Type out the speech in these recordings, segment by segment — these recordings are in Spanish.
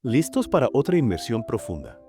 Listos para otra inmersión profunda.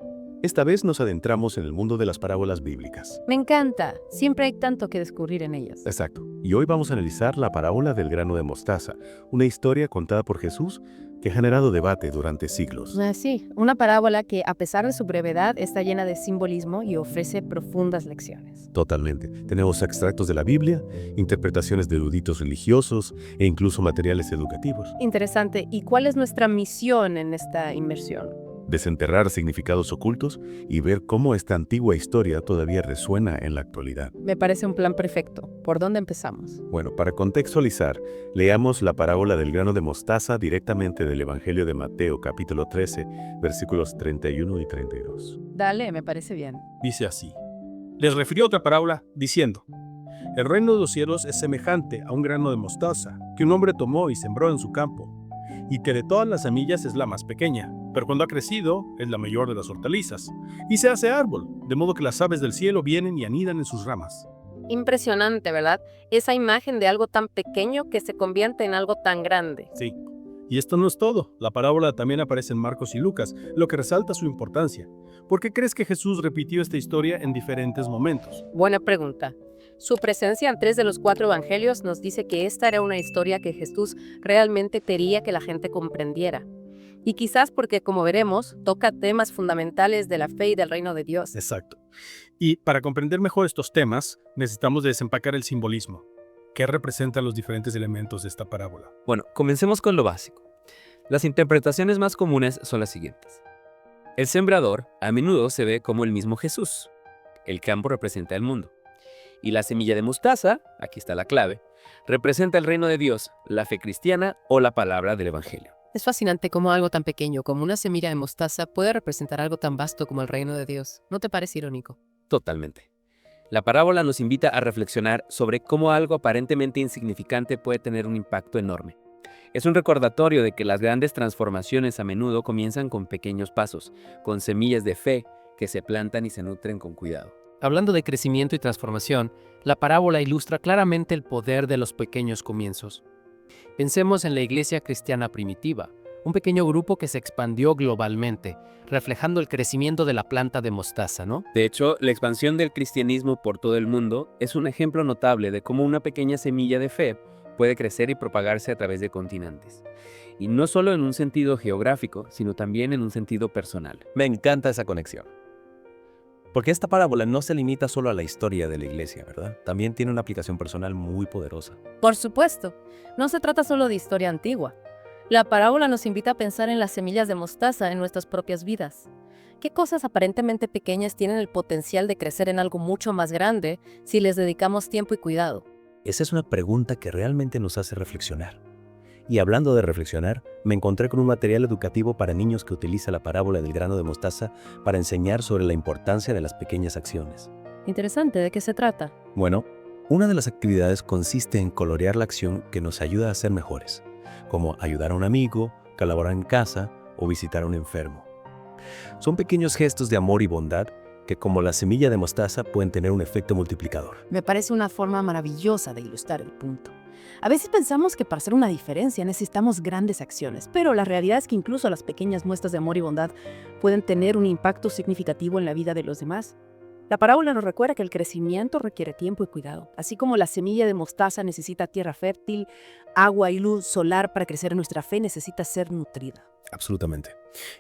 Esta vez nos adentramos en el mundo de las parábolas bíblicas. Me encanta. Siempre hay tanto que descubrir en ellas. Exacto. Y hoy vamos a analizar la parábola del grano de mostaza, una historia contada por Jesús que ha generado debate durante siglos. Sí, una parábola que, a pesar de su brevedad, está llena de simbolismo y ofrece profundas lecciones. Totalmente. Tenemos extractos de la Biblia, interpretaciones de eruditos religiosos e incluso materiales educativos. Interesante. ¿Y cuál es nuestra misión en esta inmersión? Desenterrar significados ocultos y ver cómo esta antigua historia todavía resuena en la actualidad. Me parece un plan perfecto. ¿Por dónde empezamos? Bueno, para contextualizar, leamos la parábola del grano de mostaza directamente del Evangelio de Mateo, capítulo 13, versículos 31 y 32. Dale, me parece bien. Dice así: les refirió otra parábola, diciendo: el reino de los cielos es semejante a un grano de mostaza, que un hombre tomó y sembró en su campo, y que de todas las semillas es la más pequeña, pero cuando ha crecido es la mayor de las hortalizas, y se hace árbol, de modo que las aves del cielo vienen y anidan en sus ramas. Impresionante, ¿verdad? Esa imagen de algo tan pequeño que se convierte en algo tan grande. Sí. Y esto no es todo. La parábola también aparece en Marcos y Lucas, lo que resalta su importancia. ¿Por qué crees que Jesús repitió esta historia en diferentes momentos? Buena pregunta. Su presencia en 3 de los 4 evangelios nos dice que esta era una historia que Jesús realmente quería que la gente comprendiera. Y quizás porque, como veremos, toca temas fundamentales de la fe y del reino de Dios. Exacto. Y para comprender mejor estos temas, necesitamos desempacar el simbolismo. ¿Qué representan los diferentes elementos de esta parábola? Bueno, comencemos con lo básico. Las interpretaciones más comunes son las siguientes. El sembrador a menudo se ve como el mismo Jesús. El campo representa el mundo. Y la semilla de mostaza, aquí está la clave, representa el reino de Dios, la fe cristiana o la palabra del Evangelio. Es fascinante cómo algo tan pequeño como una semilla de mostaza puede representar algo tan vasto como el reino de Dios. ¿No te parece irónico? Totalmente. La parábola nos invita a reflexionar sobre cómo algo aparentemente insignificante puede tener un impacto enorme. Es un recordatorio de que las grandes transformaciones a menudo comienzan con pequeños pasos, con semillas de fe que se plantan y se nutren con cuidado. Hablando de crecimiento y transformación, la parábola ilustra claramente el poder de los pequeños comienzos. Pensemos en la iglesia cristiana primitiva, un pequeño grupo que se expandió globalmente, reflejando el crecimiento de la planta de mostaza, ¿no? De hecho, la expansión del cristianismo por todo el mundo es un ejemplo notable de cómo una pequeña semilla de fe puede crecer y propagarse a través de continentes. Y no solo en un sentido geográfico, sino también en un sentido personal. Me encanta esa conexión. Porque esta parábola no se limita solo a la historia de la iglesia, ¿verdad? También tiene una aplicación personal muy poderosa. Por supuesto, no se trata solo de historia antigua. La parábola nos invita a pensar en las semillas de mostaza en nuestras propias vidas. ¿Qué cosas aparentemente pequeñas tienen el potencial de crecer en algo mucho más grande si les dedicamos tiempo y cuidado? Esa es una pregunta que realmente nos hace reflexionar. Y hablando de reflexionar, me encontré con un material educativo para niños que utiliza la parábola del grano de mostaza para enseñar sobre la importancia de las pequeñas acciones. Interesante, ¿de qué se trata? Bueno, una de las actividades consiste en colorear la acción que nos ayuda a ser mejores, como ayudar a un amigo, colaborar en casa o visitar a un enfermo. Son pequeños gestos de amor y bondad que, como la semilla de mostaza, pueden tener un efecto multiplicador. Me parece una forma maravillosa de ilustrar el punto. A veces pensamos que para hacer una diferencia necesitamos grandes acciones, pero la realidad es que incluso las pequeñas muestras de amor y bondad pueden tener un impacto significativo en la vida de los demás. La parábola nos recuerda que el crecimiento requiere tiempo y cuidado. Así como la semilla de mostaza necesita tierra fértil, agua y luz solar para crecer, nuestra fe necesita ser nutrida. Absolutamente.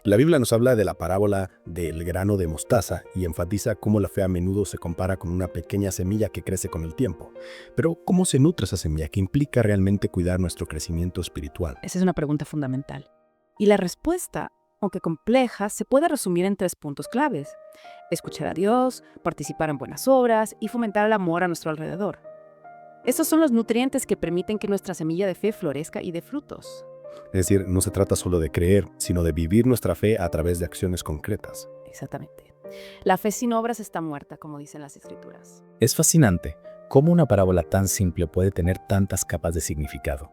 La Biblia nos habla de la parábola del grano de mostaza y enfatiza cómo la fe a menudo se compara con una pequeña semilla que crece con el tiempo. Pero, ¿cómo se nutre esa semilla? ¿Qué implica realmente cuidar nuestro crecimiento espiritual? Esa es una pregunta fundamental. Y la respuesta, aunque compleja, se puede resumir en 3 puntos claves: escuchar a Dios, participar en buenas obras y fomentar el amor a nuestro alrededor. Estos son los nutrientes que permiten que nuestra semilla de fe florezca y dé frutos. Es decir, no se trata solo de creer, sino de vivir nuestra fe a través de acciones concretas. Exactamente. La fe sin obras está muerta, como dicen las Escrituras. Es fascinante cómo una parábola tan simple puede tener tantas capas de significado.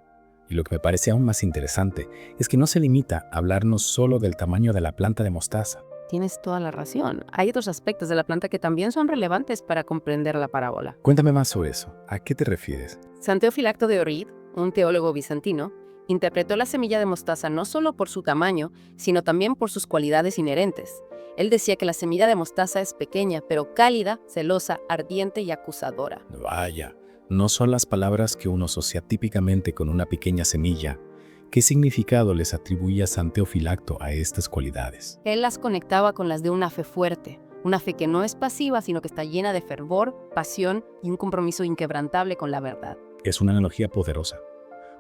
Y lo que me parece aún más interesante es que no se limita a hablarnos solo del tamaño de la planta de mostaza. Tienes toda la razón. Hay otros aspectos de la planta que también son relevantes para comprender la parábola. Cuéntame más sobre eso. ¿A qué te refieres? San Teofilacto de Orid, un teólogo bizantino, Interpretó la semilla de mostaza no solo por su tamaño, sino también por sus cualidades inherentes. Él decía que la semilla de mostaza es pequeña, pero cálida, celosa, ardiente y acusadora. Vaya, no son las palabras que uno asocia típicamente con una pequeña semilla. ¿Qué significado les atribuía San Teofilacto a estas cualidades? Él las conectaba con las de una fe fuerte, una fe que no es pasiva, sino que está llena de fervor, pasión y un compromiso inquebrantable con la verdad. Es una analogía poderosa.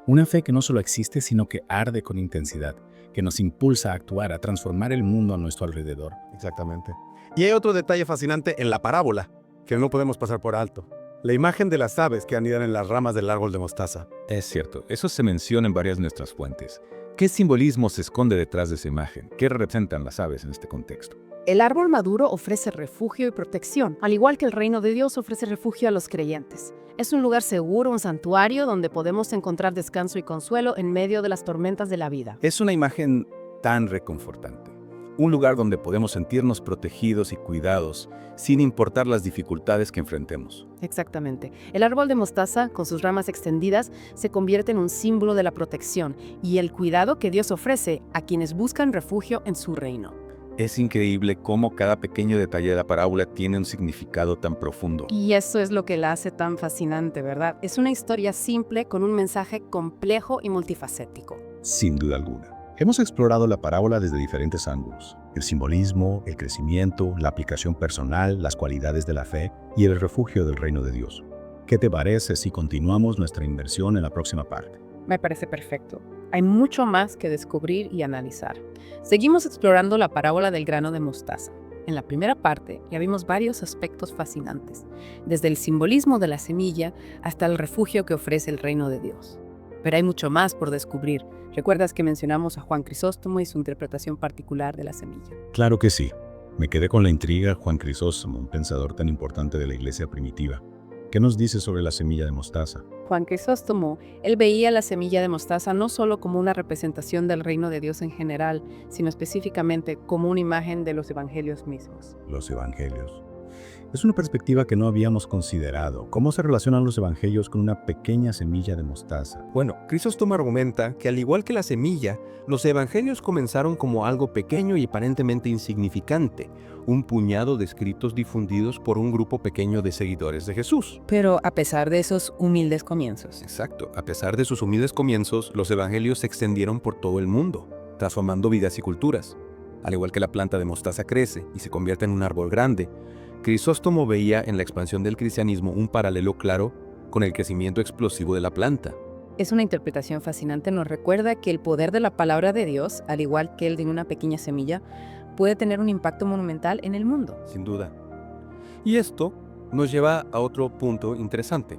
Una fe que no solo existe, sino que arde con intensidad, que nos impulsa a actuar, a transformar el mundo a nuestro alrededor. Exactamente. Y hay otro detalle fascinante en la parábola, que no podemos pasar por alto. La imagen de las aves que anidan en las ramas del árbol de mostaza. Es cierto, eso se menciona en varias de nuestras fuentes. ¿Qué simbolismo se esconde detrás de esa imagen? ¿Qué representan las aves en este contexto? El árbol maduro ofrece refugio y protección, al igual que el reino de Dios ofrece refugio a los creyentes. Es un lugar seguro, un santuario donde podemos encontrar descanso y consuelo en medio de las tormentas de la vida. Es una imagen tan reconfortante. Un lugar donde podemos sentirnos protegidos y cuidados, sin importar las dificultades que enfrentemos. Exactamente. El árbol de mostaza, con sus ramas extendidas, se convierte en un símbolo de la protección y el cuidado que Dios ofrece a quienes buscan refugio en su reino. Es increíble cómo cada pequeño detalle de la parábola tiene un significado tan profundo. Y eso es lo que la hace tan fascinante, ¿verdad? Es una historia simple con un mensaje complejo y multifacético. Sin duda alguna. Hemos explorado la parábola desde diferentes ángulos. El simbolismo, el crecimiento, la aplicación personal, las cualidades de la fe y el refugio del reino de Dios. ¿Qué te parece si continuamos nuestra inmersión en la próxima parte? Me parece perfecto. Hay mucho más que descubrir y analizar. Seguimos explorando la parábola del grano de mostaza. En la primera parte ya vimos varios aspectos fascinantes, desde el simbolismo de la semilla hasta el refugio que ofrece el reino de Dios. Pero hay mucho más por descubrir. ¿Recuerdas que mencionamos a Juan Crisóstomo y su interpretación particular de la semilla? Claro que sí. Me quedé con la intriga Juan Crisóstomo, un pensador tan importante de la iglesia primitiva. ¿Qué nos dice sobre la semilla de mostaza? Juan Crisóstomo, él veía la semilla de mostaza no solo como una representación del reino de Dios en general, sino específicamente como una imagen de los evangelios mismos. Los evangelios. Es una perspectiva que no habíamos considerado. ¿Cómo se relacionan los evangelios con una pequeña semilla de mostaza? Bueno, Crisóstomo argumenta que al igual que la semilla, los evangelios comenzaron como algo pequeño y aparentemente insignificante, un puñado de escritos difundidos por un grupo pequeño de seguidores de Jesús. Pero a pesar de esos humildes comienzos. Exacto, a pesar de sus humildes comienzos, los evangelios se extendieron por todo el mundo, transformando vidas y culturas. Al igual que la planta de mostaza crece y se convierte en un árbol grande, Crisóstomo veía en la expansión del cristianismo un paralelo claro con el crecimiento explosivo de la planta. Es una interpretación fascinante, nos recuerda que el poder de la palabra de Dios, al igual que el de una pequeña semilla, puede tener un impacto monumental en el mundo. Sin duda. Y esto nos lleva a otro punto interesante.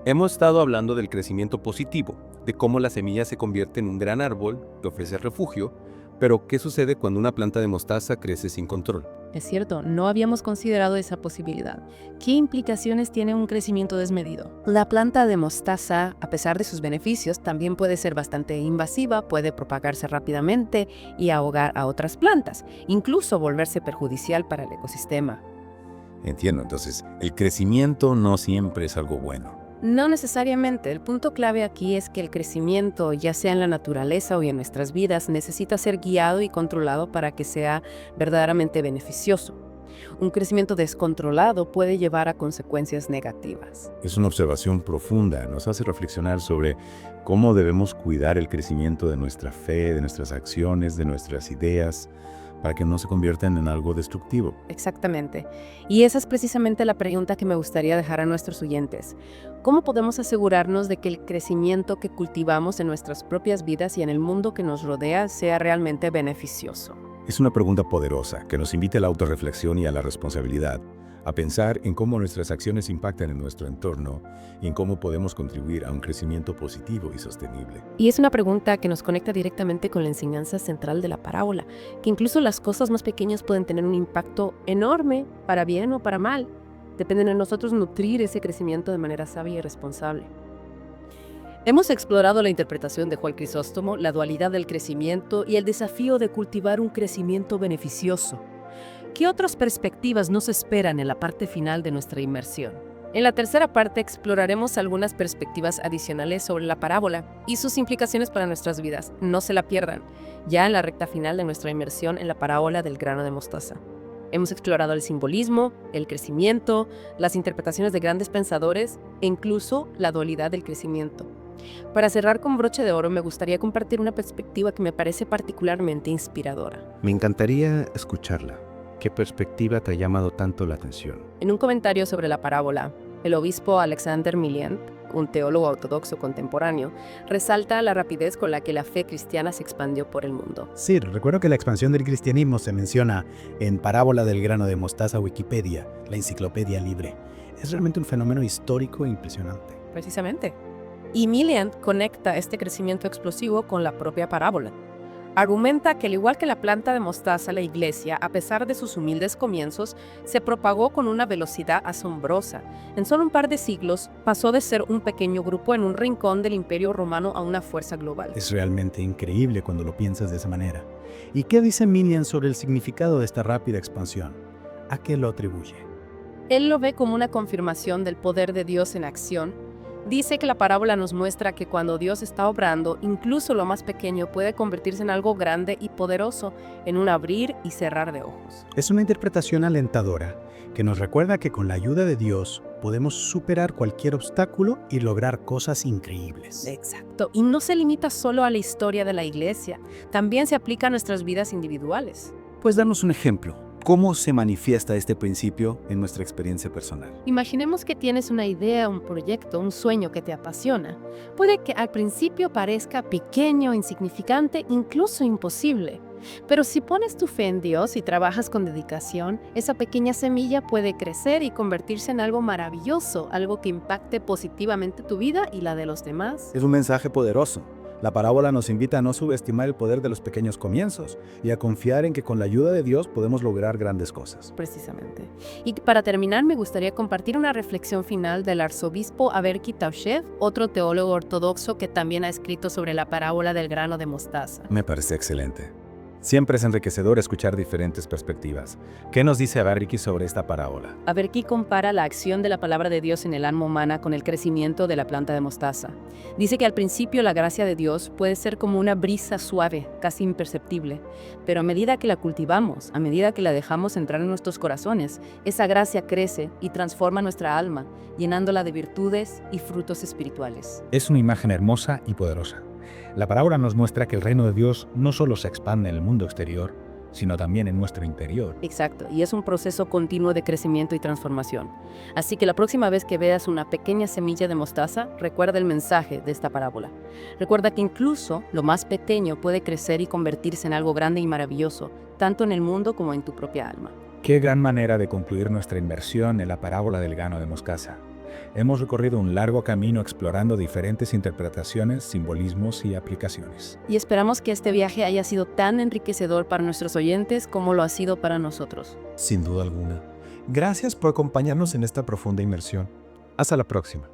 Hemos estado hablando del crecimiento positivo, de cómo la semilla se convierte en un gran árbol que ofrece refugio, pero ¿qué sucede cuando una planta de mostaza crece sin control? Es cierto, no habíamos considerado esa posibilidad. ¿Qué implicaciones tiene un crecimiento desmedido? La planta de mostaza, a pesar de sus beneficios, también puede ser bastante invasiva, puede propagarse rápidamente y ahogar a otras plantas, incluso volverse perjudicial para el ecosistema. Entiendo, entonces, el crecimiento no siempre es algo bueno. No necesariamente. El punto clave aquí es que el crecimiento, ya sea en la naturaleza o en nuestras vidas, necesita ser guiado y controlado para que sea verdaderamente beneficioso. Un crecimiento descontrolado puede llevar a consecuencias negativas. Es una observación profunda, nos hace reflexionar sobre cómo debemos cuidar el crecimiento de nuestra fe, de nuestras acciones, de nuestras ideas, para que no se conviertan en algo destructivo. Exactamente. Y esa es precisamente la pregunta que me gustaría dejar a nuestros oyentes. ¿Cómo podemos asegurarnos de que el crecimiento que cultivamos en nuestras propias vidas y en el mundo que nos rodea sea realmente beneficioso? Es una pregunta poderosa que nos invita a la autorreflexión y a la responsabilidad, a pensar en cómo nuestras acciones impactan en nuestro entorno y en cómo podemos contribuir a un crecimiento positivo y sostenible. Y es una pregunta que nos conecta directamente con la enseñanza central de la parábola, que incluso las cosas más pequeñas pueden tener un impacto enorme, para bien o para mal. Depende de nosotros nutrir ese crecimiento de manera sabia y responsable. Hemos explorado la interpretación de Juan Crisóstomo, la dualidad del crecimiento y el desafío de cultivar un crecimiento beneficioso. ¿Qué otras perspectivas nos esperan en la parte final de nuestra inmersión? En la tercera parte exploraremos algunas perspectivas adicionales sobre la parábola y sus implicaciones para nuestras vidas. No se la pierdan, ya en la recta final de nuestra inmersión en la parábola del grano de mostaza. Hemos explorado el simbolismo, el crecimiento, las interpretaciones de grandes pensadores e incluso la dualidad del crecimiento. Para cerrar con broche de oro, me gustaría compartir una perspectiva que me parece particularmente inspiradora. Me encantaría escucharla. ¿Qué perspectiva te ha llamado tanto la atención? En un comentario sobre la parábola, el obispo Alexander Milyan, un teólogo ortodoxo contemporáneo, resalta la rapidez con la que la fe cristiana se expandió por el mundo. Sí, recuerdo que la expansión del cristianismo se menciona en Parábola del grano de mostaza Wikipedia, la enciclopedia libre. Es realmente un fenómeno histórico e impresionante. Precisamente. Y Milyan conecta este crecimiento explosivo con la propia parábola. Argumenta que al igual que la planta de mostaza, la iglesia, a pesar de sus humildes comienzos, se propagó con una velocidad asombrosa. En solo un par de siglos, pasó de ser un pequeño grupo en un rincón del Imperio Romano a una fuerza global. Es realmente increíble cuando lo piensas de esa manera. ¿Y qué dice Milyan sobre el significado de esta rápida expansión? ¿A qué lo atribuye? Él lo ve como una confirmación del poder de Dios en acción. Dice que la parábola nos muestra que cuando Dios está obrando, incluso lo más pequeño puede convertirse en algo grande y poderoso, en un abrir y cerrar de ojos. Es una interpretación alentadora que nos recuerda que con la ayuda de Dios podemos superar cualquier obstáculo y lograr cosas increíbles. Exacto. Y no se limita solo a la historia de la iglesia, también se aplica a nuestras vidas individuales. Pues darnos un ejemplo. ¿Cómo se manifiesta este principio en nuestra experiencia personal? Imaginemos que tienes una idea, un proyecto, un sueño que te apasiona. Puede que al principio parezca pequeño, insignificante, incluso imposible. Pero si pones tu fe en Dios y trabajas con dedicación, esa pequeña semilla puede crecer y convertirse en algo maravilloso, algo que impacte positivamente tu vida y la de los demás. Es un mensaje poderoso. La parábola nos invita a no subestimar el poder de los pequeños comienzos y a confiar en que con la ayuda de Dios podemos lograr grandes cosas. Precisamente. Y para terminar, me gustaría compartir una reflexión final del arzobispo Averki Taushev, otro teólogo ortodoxo que también ha escrito sobre la parábola del grano de mostaza. Me parece excelente. Siempre es enriquecedor escuchar diferentes perspectivas. ¿Qué nos dice Averki sobre esta parábola? Averki compara la acción de la palabra de Dios en el alma humana con el crecimiento de la planta de mostaza. Dice que al principio la gracia de Dios puede ser como una brisa suave, casi imperceptible, pero a medida que la cultivamos, a medida que la dejamos entrar en nuestros corazones, esa gracia crece y transforma nuestra alma, llenándola de virtudes y frutos espirituales. Es una imagen hermosa y poderosa. La parábola nos muestra que el reino de Dios no solo se expande en el mundo exterior, sino también en nuestro interior. Exacto, y es un proceso continuo de crecimiento y transformación. Así que la próxima vez que veas una pequeña semilla de mostaza, recuerda el mensaje de esta parábola. Recuerda que incluso lo más pequeño puede crecer y convertirse en algo grande y maravilloso, tanto en el mundo como en tu propia alma. Qué gran manera de concluir nuestra inmersión en la parábola del grano de mostaza. Hemos recorrido un largo camino explorando diferentes interpretaciones, simbolismos y aplicaciones. Y esperamos que este viaje haya sido tan enriquecedor para nuestros oyentes como lo ha sido para nosotros. Sin duda alguna. Gracias por acompañarnos en esta profunda inmersión. Hasta la próxima.